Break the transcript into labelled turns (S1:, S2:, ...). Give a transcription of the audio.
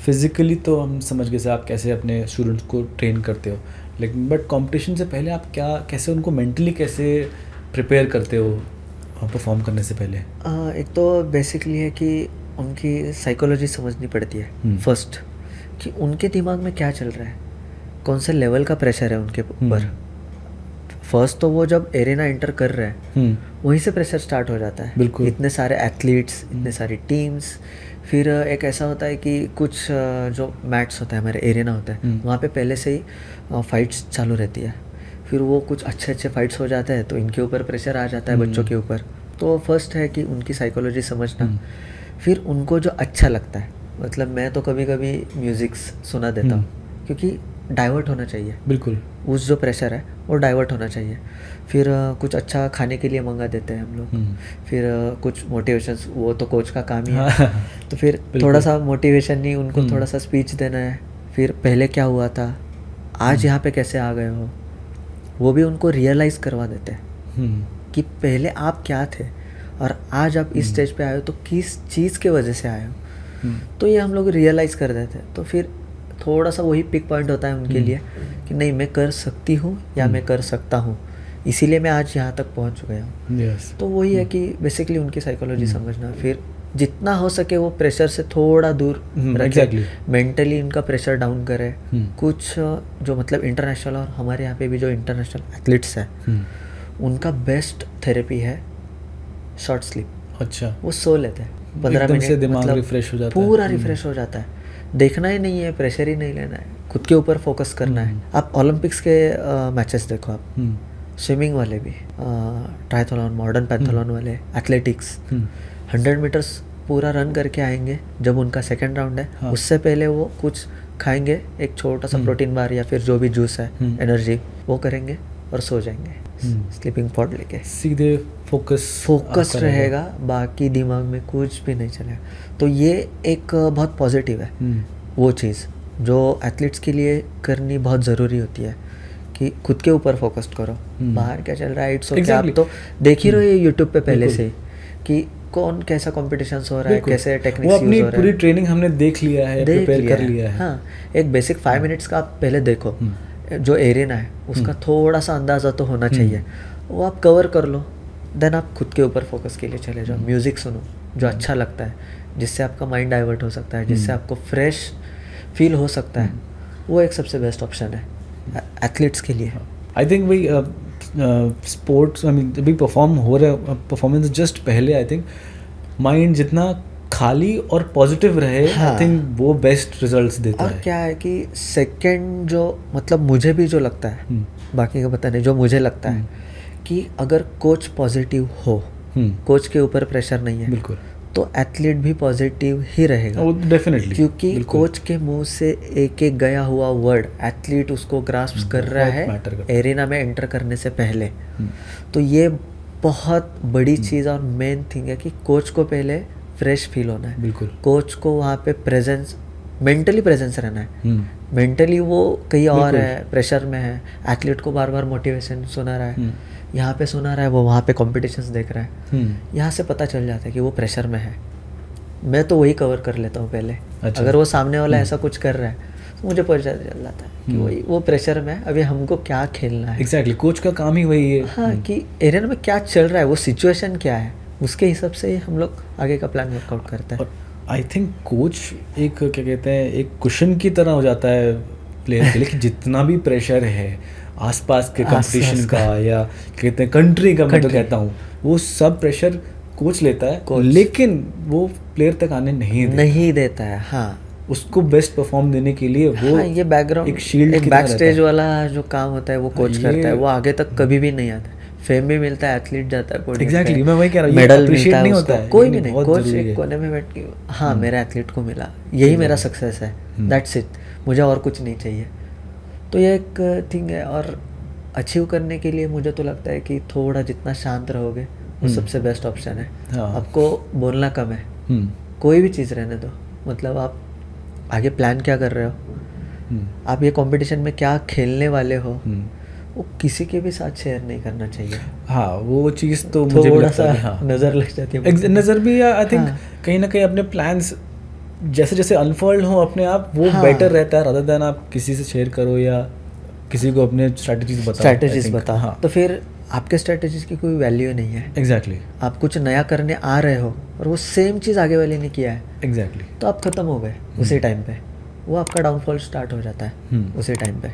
S1: Physically तो हम समझ गए सर आप कैसे अपने स्टूडेंट्स को ट्रेन करते हो, लेकिन बट कंपटीशन से पहले आप क्या कैसे उनको मेंटली कैसे प्रिपेयर करते हो परफॉर्म करने से पहले?
S2: एक तो बेसिकली है कि उनकी साइकोलॉजी समझनी पड़ती है फर्स्ट, कि उनके दिमाग में क्या चल रहा है, कौन से लेवल का प्रेशर है उनके ऊपर। फर्स्ट तो वो जब एरेना एंटर कर रहे हैं वहीं से प्रेशर स्टार्ट हो जाता है।
S1: बिल्कुल।
S2: इतने सारे एथलीट्स, इतने सारी टीम्स, फिर एक ऐसा होता है कि कुछ जो मैट्स होता है हमारे एरेना होता है वहाँ पे पहले से ही फाइट्स चालू रहती है, फिर वो कुछ अच्छे अच्छे फाइट्स हो जाते हैं तो इनके ऊपर प्रेशर आ जाता है बच्चों के ऊपर। तो फर्स्ट है कि उनकी साइकोलॉजी समझना, फिर उनको जो अच्छा लगता है, मतलब मैं तो कभी कभी म्यूज़िक्स सुना देता हूँ क्योंकि डाइवर्ट होना चाहिए।
S1: बिल्कुल।
S2: उस जो प्रेशर है वो डाइवर्ट होना चाहिए। फिर कुछ अच्छा खाने के लिए मंगा देते हैं हम लोग, फिर कुछ मोटिवेशंस, वो तो कोच का काम ही है तो फिर थोड़ा सा मोटिवेशन नहीं, उनको थोड़ा सा स्पीच देना है, फिर पहले क्या हुआ था, आज यहाँ पे कैसे आ गए हो, वो भी उनको रियलाइज़ करवा देते हैं कि पहले आप क्या थे और आज आप इस स्टेज पे आए हो तो किस चीज़ के वजह से आए हो। तो ये हम लोग रियलाइज़ कर देते हैं, तो फिर थोड़ा सा वही पिक पॉइंट होता है उनके लिए कि नहीं मैं कर सकती हूँ या मैं कर सकता हूँ, इसीलिए मैं आज यहाँ तक पहुँच गया हूँ। तो वही है कि बेसिकली उनकी साइकोलॉजी समझना, फिर जितना हो सके वो प्रेशर से थोड़ा दूर रखे, मेंटली इनका प्रेशर डाउन करे। कुछ जो मतलब इंटरनेशनल और हमारे यहाँ पे भी जो इंटरनेशनल एथलीट्स हैं उनका बेस्ट थेरेपी है शॉर्ट स्लीप।
S1: अच्छा।
S2: वो सो लेते हैं 15 मिनट से
S1: दिमाग रिफ्रेश हो जाता है,
S2: पूरा रिफ्रेश हो जाता है। देखना ही नहीं है, प्रेशर ही नहीं लेना है, खुद के ऊपर फोकस करना है। आप ओलंपिक्स के मैचेस देखो, आप स्विमिंग वाले भी, ट्रायथलॉन, मॉडर्न पैथलॉन वाले, एथलेटिक्स 100 मीटर्स पूरा रन करके आएंगे, जब उनका सेकंड राउंड है उससे पहले वो कुछ खाएंगे, एक छोटा सा प्रोटीन बार या फिर जो भी जूस है एनर्जी, वो करेंगे और सो जाएंगे स्लीपिंग पॉड लेके।
S1: सीधे फोकस
S2: रहेगा, बाकी दिमाग में कुछ भी नहीं चलेगा। तो ये एक बहुत पॉजिटिव है वो चीज़ जो एथलीट्स के लिए करनी बहुत ज़रूरी होती है कि खुद के ऊपर फोकस करो, बाहर क्या चल रहा है इट्स ओके। आप तो देख ही रहे हो यूट्यूब पे पहले से कि कौन कैसा कॉम्पिटिशन हो रहा है, कैसे टेक्निक्स यूज हो रहा है,
S1: पूरी ट्रेनिंग हमने देख लिया है, प्रिपेयर कर लिया है।
S2: हाँ, एक बेसिक 5 मिनट्स का आप पहले देखो, जो एरेना है उसका थोड़ा सा अंदाज़ा तो होना चाहिए, वो आप कवर कर लो, देन आप खुद के ऊपर फोकस के लिए चले जाओ। म्यूज़िक सुनो जो अच्छा लगता है, जिससे आपका माइंड डाइवर्ट हो सकता है, जिससे आपको फ्रेश फील हो सकता है, वो एक सबसे बेस्ट ऑप्शन है एथलीट्स के लिए।
S1: आई थिंक भाई स्पोर्ट्स, आई मीन अभी परफॉर्म हो रहा है, परफॉर्मेंस जस्ट पहले आई थिंक माइंड जितना खाली और पॉजिटिव रहे, आई थिंक वो बेस्ट रिजल्ट्स देता है।
S2: और क्या है कि सेकंड जो मतलब मुझे भी जो लगता है, बाकी का पता नहीं, जो मुझे लगता है कि अगर कोच पॉजिटिव हो, कोच के ऊपर प्रेशर नहीं है, बिल्कुल, तो एथलीट भी पॉजिटिव ही रहेगा।
S1: डेफिनेटली,
S2: क्योंकि कोच के मुंह से एक एक गया हुआ वर्ड एथलीट उसको ग्रास्प कर रहा है एरेना में एंटर करने से पहले। तो ये बहुत बड़ी चीज़ और मेन थिंग है कि कोच को पहले फ्रेश फील होना है। बिल्कुल, कोच को वहाँ पे प्रेजेंस, मेंटली प्रेजेंस रहना है। मेंटली वो कहीं और है, प्रेशर में है, एथलीट को बार बार मोटिवेशन सुना रहा है, यहाँ पे सुना रहा है, वो वहाँ पे कॉम्पिटिशन्स देख रहा है, यहाँ से पता चल जाता है कि वो प्रेशर में है। मैं तो वही कवर कर लेता हूँ पहले। अच्छा। अगर वो सामने वाला ऐसा कुछ कर रहा है तो मुझे पता चल जाता है कि वही वो प्रेशर में है, अभी हमको क्या खेलना है।
S1: एग्जैक्टली, कोच का काम ही वही है।
S2: हाँ, कि एरिया में क्या चल रहा है, वो सिचुएशन क्या है, उसके हिसाब से ही हम लोग आगे का प्लान वर्कआउट करते हैं।
S1: आई थिंक कोच एक क्या कहते हैं, एक कुशन की तरह हो जाता है प्लेयर के लिए कि जितना भी प्रेशर है आसपास के कंपटीशन का या कहते हैं कंट्री का, मैं तो कहता हूँ वो सब प्रेशर कोच लेता है, लेकिन वो प्लेयर तक आने नहीं देता है।
S2: हाँ,
S1: उसको बेस्ट परफॉर्म देने के लिए वो
S2: ये बैकग्राउंड,
S1: एक शील्ड,
S2: एक बैक स्टेज वाला जो काम होता है वो कोच करता है, वो आगे तक कभी भी नहीं आता। फेम भी मिलता है, एथलीट जाता है,
S1: एग्जैक्टली, मैं वही कह रहा हूँ,
S2: मेडल मिलता है उसको, कोई भी नहीं, कोच एक कोने में बैठ के हाँ मेरा एथलीट को मिला, यही मेरा सक्सेस है, दैट्स इट, मुझे और कुछ नहीं चाहिए। तो ये एक थिंग है। और अचीव करने के लिए मुझे तो लगता है कि थोड़ा जितना शांत रहोगे वो सबसे बेस्ट ऑप्शन है। आपको बोलना कम है, कोई भी चीज़ रहने दो, मतलब आप आगे प्लान क्या कर रहे हो, आप ये कंपटीशन में क्या खेलने वाले हो, वो किसी के भी साथ शेयर नहीं करना चाहिए।
S1: हाँ, वो चीज़ तो मुझे
S2: थोड़ा सा नज़र लग जाती है,
S1: नज़र भी। आई थिंक कहीं ना कहीं अपने प्लान्स जैसे जैसे अनफोल्ड हो अपने आप वो
S2: हाँ।
S1: बेटर रहता है, रादर देन आप किसी से शेयर करो या किसी को अपने स्ट्रैटेजीज बताओ।
S2: स्ट्रैटेजीज बताओ।
S1: हाँ
S2: तो फिर आपके स्ट्रैटेजीज की कोई वैल्यू नहीं है।
S1: एग्जैक्टली
S2: आप कुछ नया करने आ रहे हो और वो सेम चीज़ आगे वाले ने किया है,
S1: एग्जैक्टली।
S2: तो आप ख़त्म हो गए उसी टाइम पे। वो आपका डाउनफॉल स्टार्ट हो जाता है उसी टाइम पे।